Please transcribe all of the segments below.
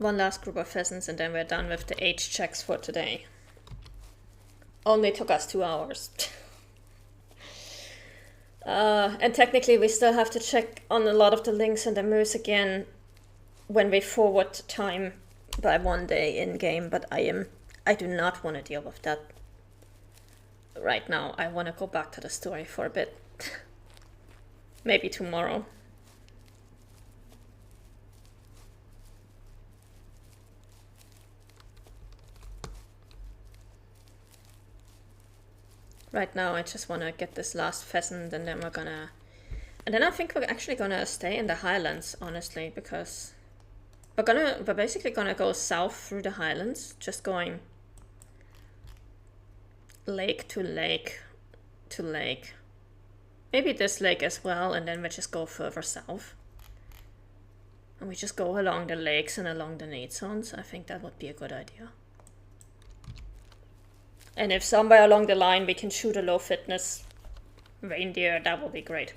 One last group of pheasants and then we're done with the age checks for today. Only took us 2 hours. And technically we still have to check on a lot of the links and the moose again when we forward time by 1 day in game, but I do not want to deal with that right now. I want to go back to the story for a bit. Maybe tomorrow. Right now I just want to get this last pheasant and then we're gonna... And then I think we're actually gonna stay in the highlands, honestly, because we're basically gonna go south through the highlands, just going lake to lake to lake. Maybe this lake as well, and then we just go further south. And we just go along the lakes and along the need zones. I think that would be a good idea. And if somewhere along the line we can shoot a low fitness reindeer, that would be great.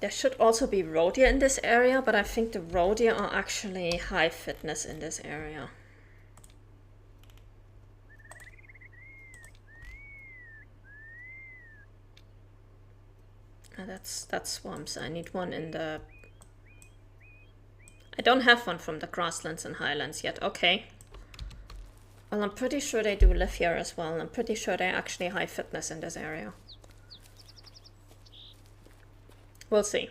There should also be roe deer in this area, but I think the roe deer are actually high fitness in this area. That's swamps. I need one in the... I don't have one from the grasslands and highlands yet. Okay. Well, I'm pretty sure they do live here as well. I'm pretty sure they're actually high fitness in this area. We'll see.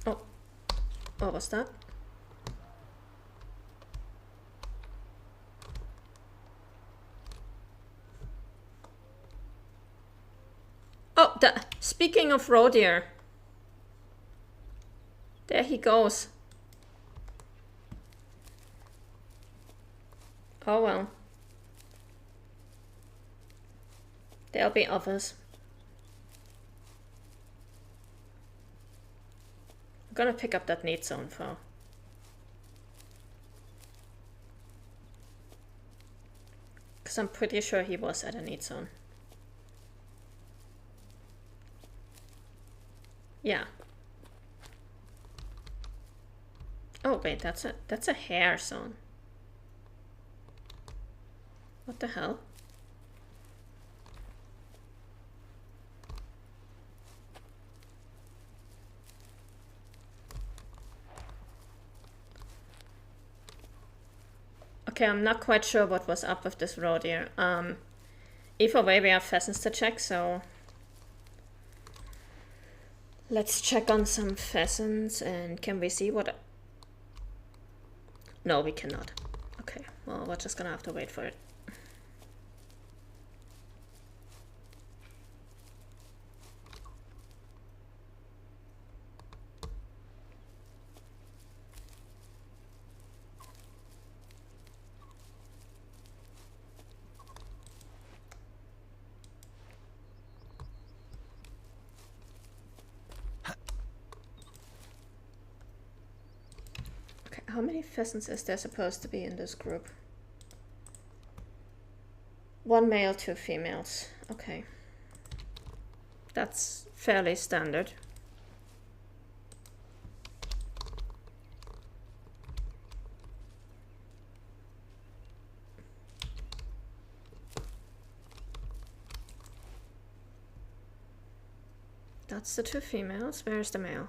Oh, what was that? Oh, speaking of roe deer. There he goes. Oh well. There'll be others. I'm gonna pick up that need zone though. Because I'm pretty sure he was at a need zone. Yeah. Oh wait, that's a hare zone. What the hell? Okay, I'm not quite sure what was up with this roe deer. Either way, we have pheasants to check, so let's check on some pheasants. And can we see what? No, we cannot. Okay, well, we're just gonna have to wait for it. How many pheasants is there supposed to be in this group? 1 male, 2 females. Okay. That's fairly standard. That's the 2 females. Where's the male?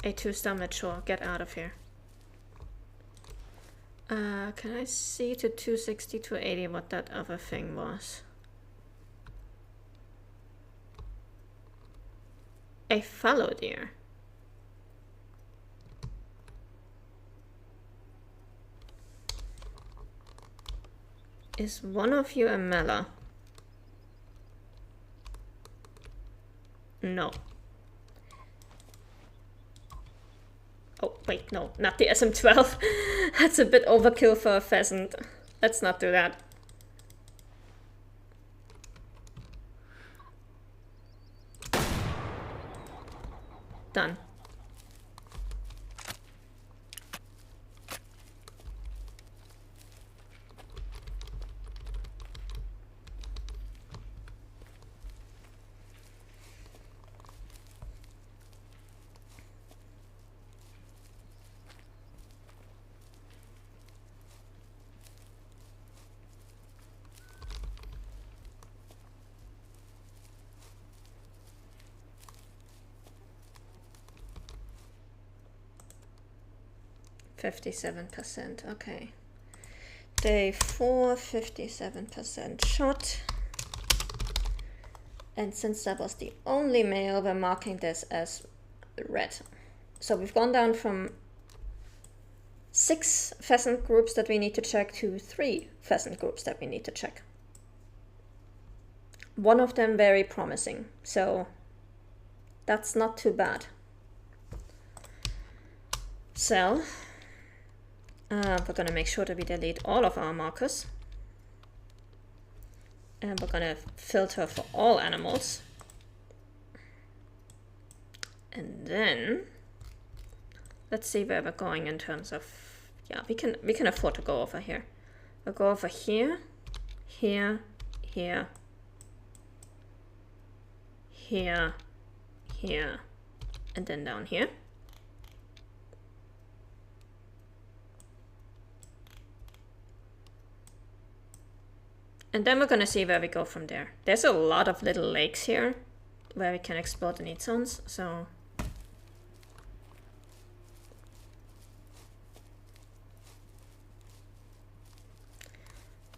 A 2-star mature, get out of here. Can I see to 260, 280 what that other thing was? A fallow deer. Is one of you a mela? No. Oh, wait, no, not the SM12. That's a bit overkill for a pheasant. Let's not do that. Done. %, okay. Day 4, 57% shot. And since that was the only male, we're marking this as red. So we've gone down from 6 pheasant groups that we need to check to 3 pheasant groups that we need to check. One of them very promising, so that's not too bad. So we're gonna make sure that we delete all of our markers. And we're gonna filter for all animals. And then let's see where we're going in terms of, yeah, we can afford to go over here. We'll go over here, here, here, here, here, and then down here. And then we're gonna see where we go from there. There's a lot of little lakes here where we can explore the need zones, so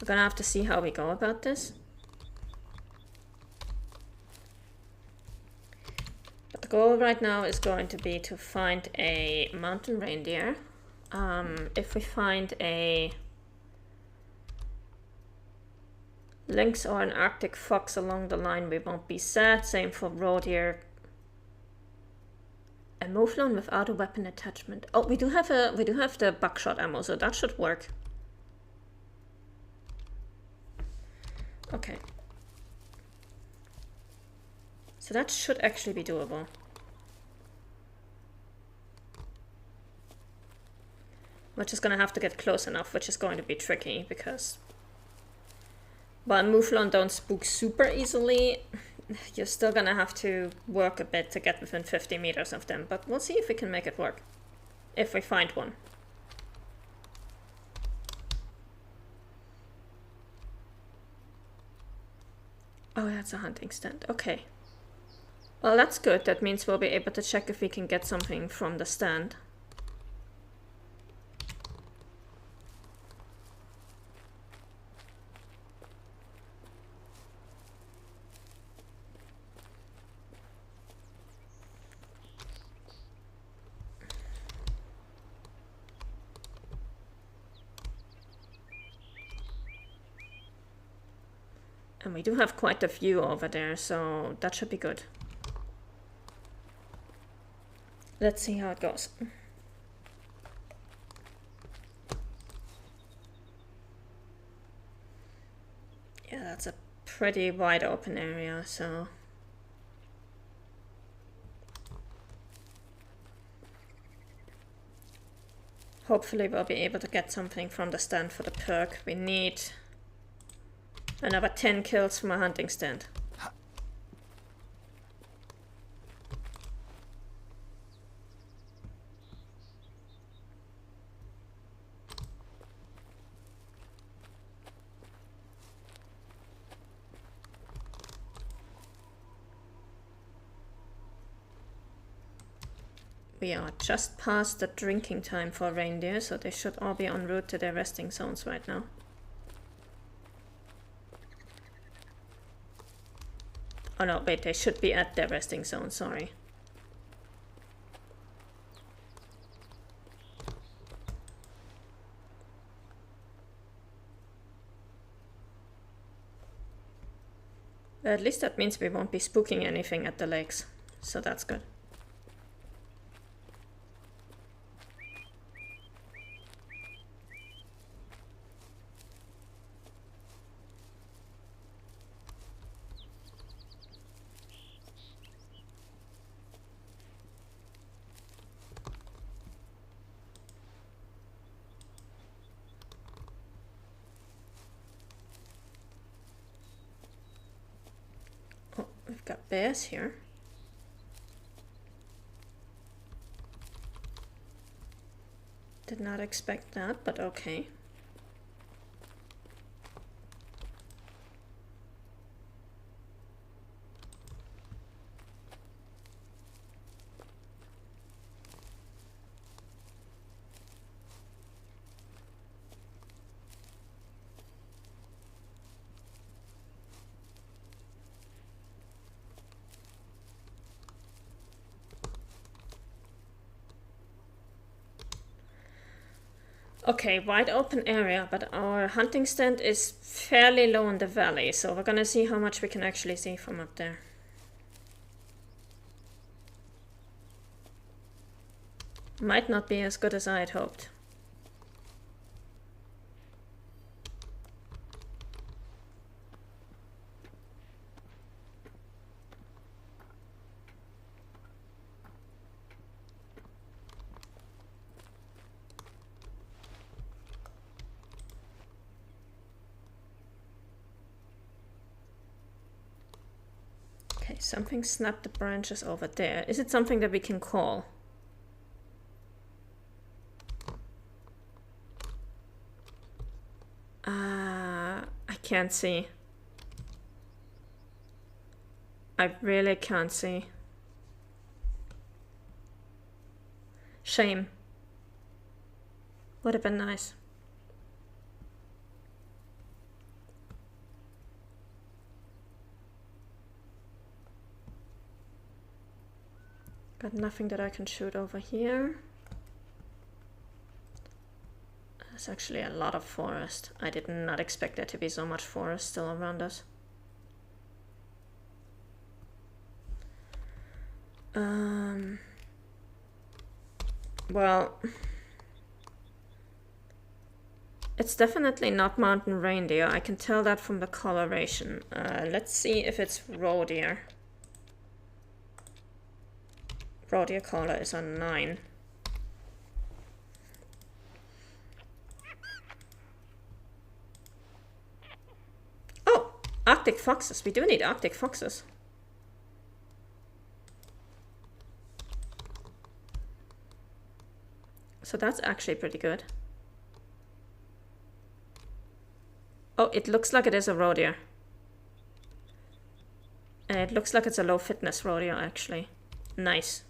we're gonna have to see how we go about this. But the goal right now is going to be to find a mountain reindeer. If we find a lynx or an Arctic fox along the line, we won't be sad. Same for roe deer. A mouflon without a weapon attachment. Oh, we do have the buckshot ammo, so that should work. Okay. So that should actually be doable. We're just gonna have to get close enough, which is going to be tricky because while mouflon don't spook super easily, you're still gonna have to work a bit to get within 50 meters of them, but we'll see if we can make it work. If we find one. Oh, that's a hunting stand. Okay. Well, that's good. That means we'll be able to check if we can get something from the stand. And we do have quite a few over there, so that should be good. Let's see how it goes. Yeah, that's a pretty wide open area, so hopefully we'll be able to get something from the stand for the perk. We need another 10 kills from a hunting stand. We are just past the drinking time for reindeer, so they should all be en route to their resting zones right now. Oh no, wait, they should be at their resting zone, sorry. At least that means we won't be spooking anything at the lakes, so that's good. We've got bears here. Did not expect that, but okay. Okay, wide open area, but our hunting stand is fairly low in the valley, so we're gonna see how much we can actually see from up there. Might not be as good as I had hoped. Okay, something snapped the branches over there. Is it something that we can call? I can't see. I really can't see. Shame. Would have been nice. Got nothing that I can shoot over here. There's actually a lot of forest. I did not expect there to be so much forest still around us. Well, it's definitely not mountain reindeer. I can tell that from the coloration. Let's see if it's roe deer. Roe deer color is on 9. Oh, Arctic foxes. We do need Arctic foxes. So that's actually pretty good. Oh, it looks like it is a roe deer. And it looks like it's a low fitness roe deer, actually. Nice.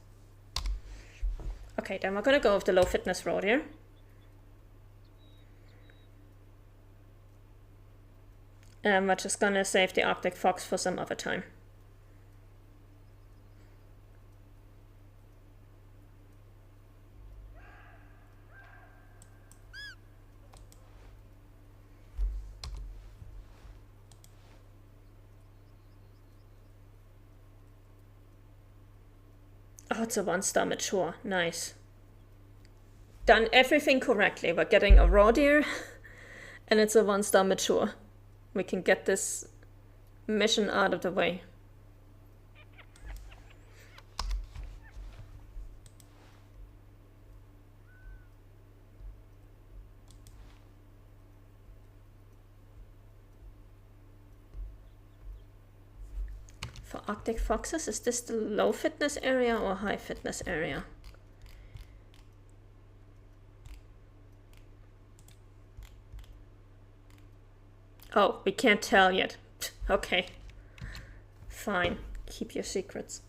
Okay, then we're gonna go with the low fitness roe deer. And we're just gonna save the Arctic fox for some other time. Oh, it's a 1-star mature. Nice. Done everything correctly. We're getting a roe deer and it's a 1-star mature. We can get this mission out of the way. For Arctic foxes, is this the low fitness area or high fitness area? Oh, we can't tell yet. Okay. Fine. Keep your secrets.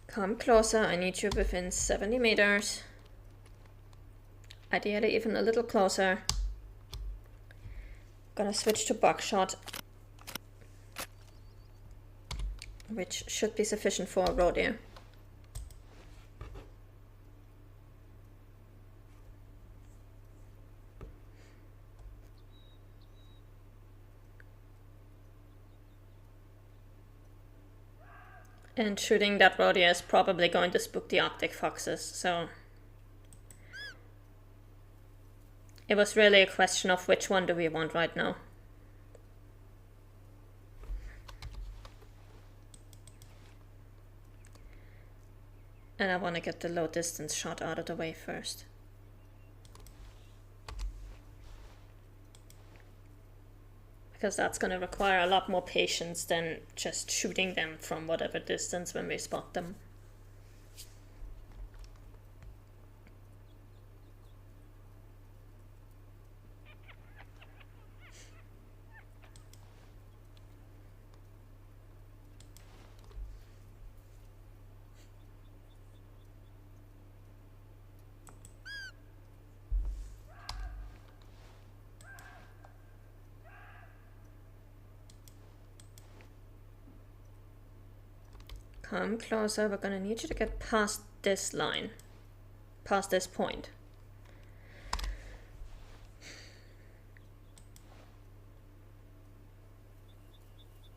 Come closer. I need you within 70 meters. Ideally even a little closer. Gonna switch to buckshot, which should be sufficient for a roe deer. And shooting that roe deer is probably going to spook the Arctic foxes, so it was really a question of which one do we want right now. And I want to get the low distance shot out of the way first. Because that's going to require a lot more patience than just shooting them from whatever distance when we spot them. Come closer, we're gonna need you to get past this line. Past this point.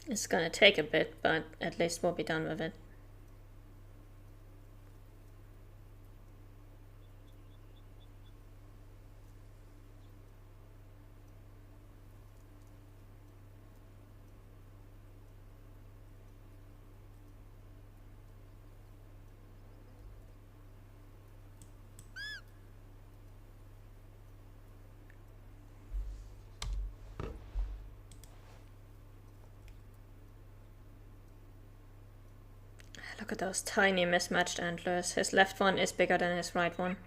It's gonna take a bit, but at least we'll be done with it. Look at those tiny mismatched antlers. His left one is bigger than his right one.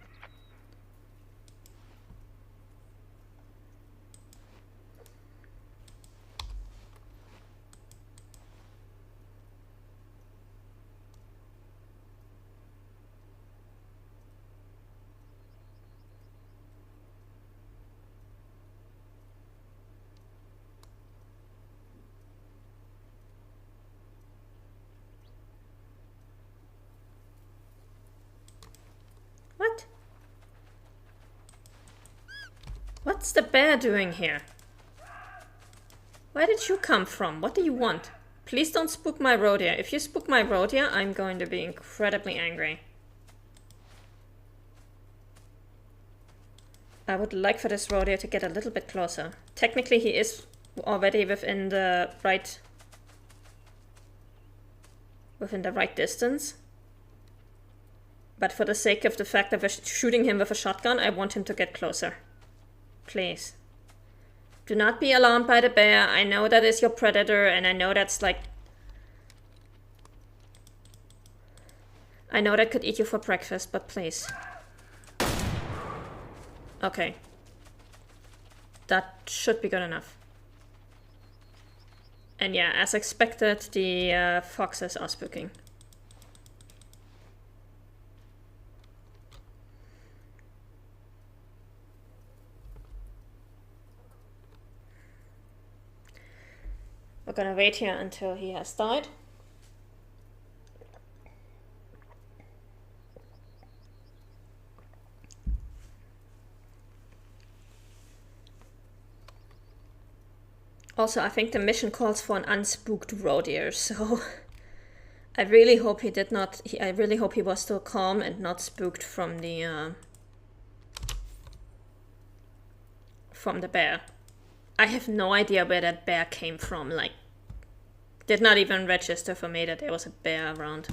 What? What's the bear doing here? Where did you come from? What do you want? Please don't spook my road deer. If you spook my road deer, I'm going to be incredibly angry. I would like for this road deer to get a little bit closer. Technically, he is already within the right distance. But for the sake of the fact that we're shooting him with a shotgun, I want him to get closer. Please. Do not be alarmed by the bear. I know that is your predator, and I know that's like... I know that could eat you for breakfast, but please. Okay. That should be good enough. And yeah, as expected, the foxes are spooking. We're gonna wait here until he has died. Also, I think the mission calls for an unspooked road deer, so I really hope he did not. I really hope he was still calm and not spooked from the bear. I have no idea where that bear came from. Like, did not even register for me that there was a bear around.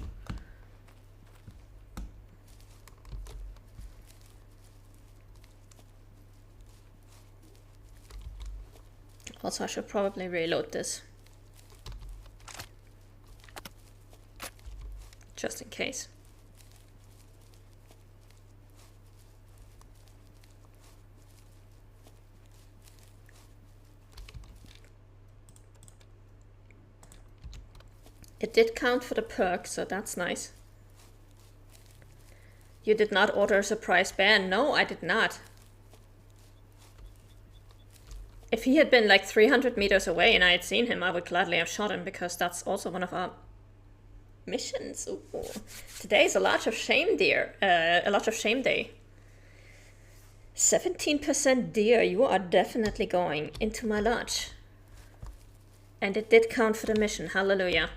Also, I should probably reload this. Just in case. It did count for the perk, so that's nice. You did not order a surprise bear? No, I did not. If he had been like 300 meters away and I had seen him, I would gladly have shot him, because that's also one of our missions. Ooh. Today's a lot of shame deer. A lot of shame day. 17% deer. You are definitely going into my lodge. And it did count for the mission. Hallelujah.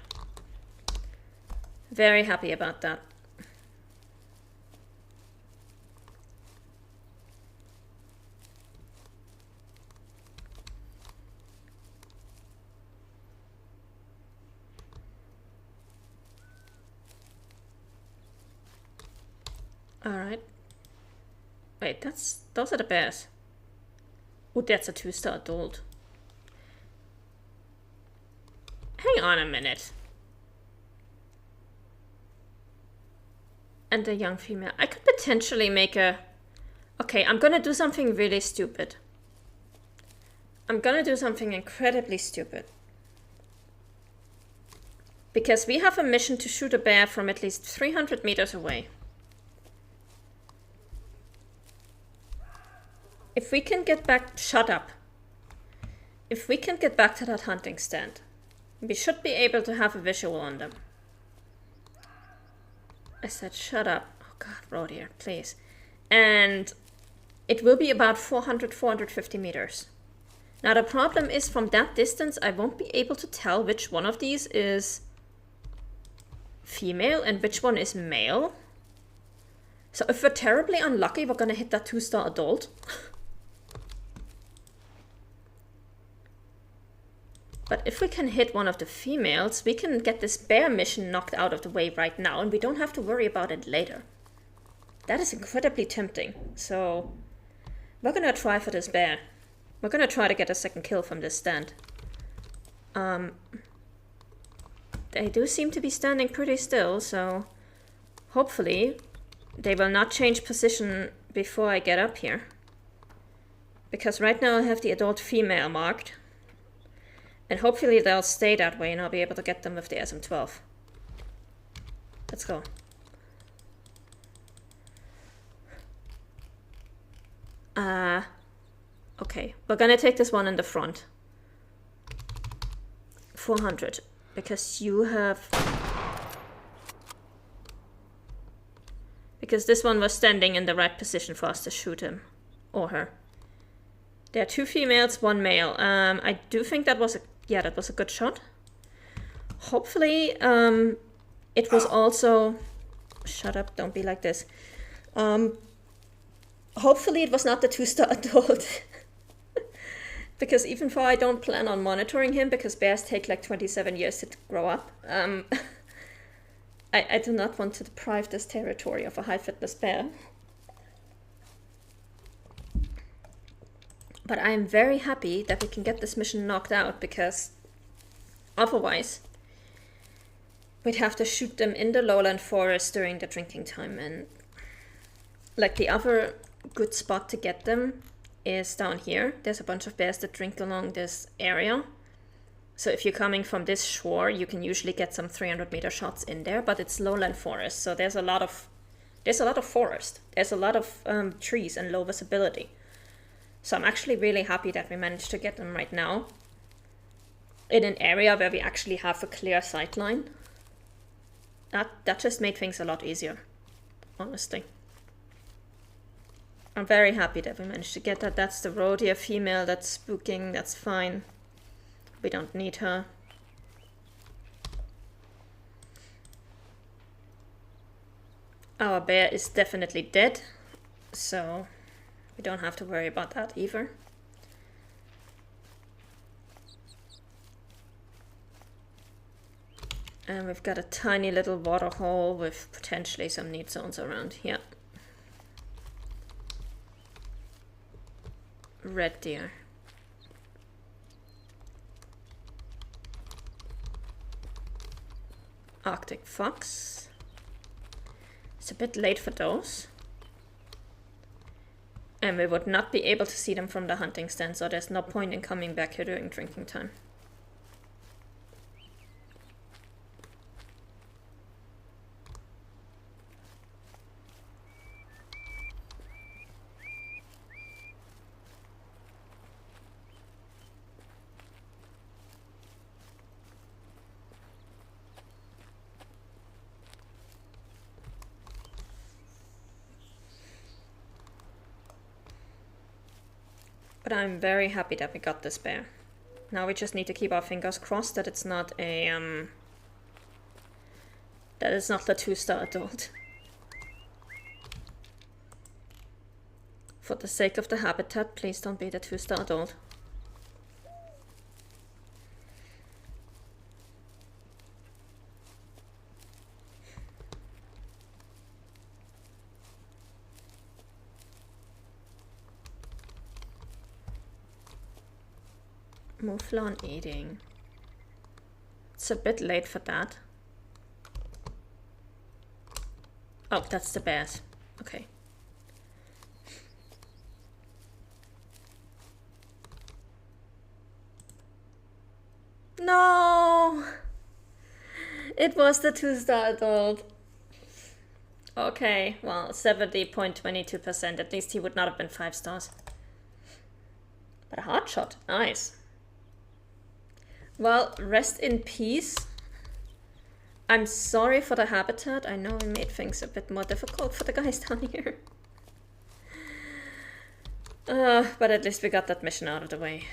Very happy about that. Alright. Wait, those are the bears. Oh, that's a 2-star adult. Hang on a minute. And a young female. I could potentially make a... Okay, I'm gonna do something really stupid. I'm gonna do something incredibly stupid. Because we have a mission to shoot a bear from at least 300 meters away. If we can get back... Shut up. If we can get back to that hunting stand, we should be able to have a visual on them. I said shut up. Oh god, road here, please. And it will be about 450 meters. Now the problem is from that distance I won't be able to tell which one of these is female and which one is male. So if we're terribly unlucky, we're gonna hit that 2-star adult. But if we can hit one of the females, we can get this bear mission knocked out of the way right now, and we don't have to worry about it later. That is incredibly tempting. So we're gonna try for this bear. We're gonna try to get a second kill from this stand. They do seem to be standing pretty still, so hopefully they will not change position before I get up here. Because right now I have the adult female marked. And hopefully they'll stay that way and I'll be able to get them with the SM-12. Let's go. Okay, we're gonna take this one in the front. 400, because you have... Because this one was standing in the right position for us to shoot him. Or her. There are 2 females, 1 male. I do think that was a... Yeah, that was a good shot. Hopefully, it was also... Shut up, don't be like this. Hopefully it was not the 2-star adult. Because even though I don't plan on monitoring him, because bears take like 27 years to grow up, I do not want to deprive this territory of a high fitness bear. But I am very happy that we can get this mission knocked out, because otherwise we'd have to shoot them in the lowland forest during the drinking time. And like the other good spot to get them is down here. There's a bunch of bears that drink along this area. So if you're coming from this shore, you can usually get some 300-meter shots in there, but it's lowland forest, so there's a lot of forest. There's a lot of trees and low visibility. So I'm actually really happy that we managed to get them right now in an area where we actually have a clear sight line. That just made things a lot easier, honestly. I'm very happy that we managed to get that. That's the road here, female, that's spooking, that's fine. We don't need her. Our bear is definitely dead, so we don't have to worry about that either. And we've got a tiny little water hole with potentially some need zones around here. Red deer. Arctic fox. It's a bit late for those. And we would not be able to see them from the hunting stand, so there's no point in coming back here during drinking time. But I'm very happy that we got this bear. Now we just need to keep our fingers crossed that it's not a that it's not the 2-star adult. For the sake of the habitat, please don't be the 2-star adult. Mouflon eating. It's a bit late for that. Oh, that's the bears. Okay. No! It was the 2-star adult. Okay, well, 70.22%. At least he would not have been 5 stars. But a hard shot. Nice. Well, rest in peace. I'm sorry for the habitat. I know we made things a bit more difficult for the guys down here. But at least we got that mission out of the way.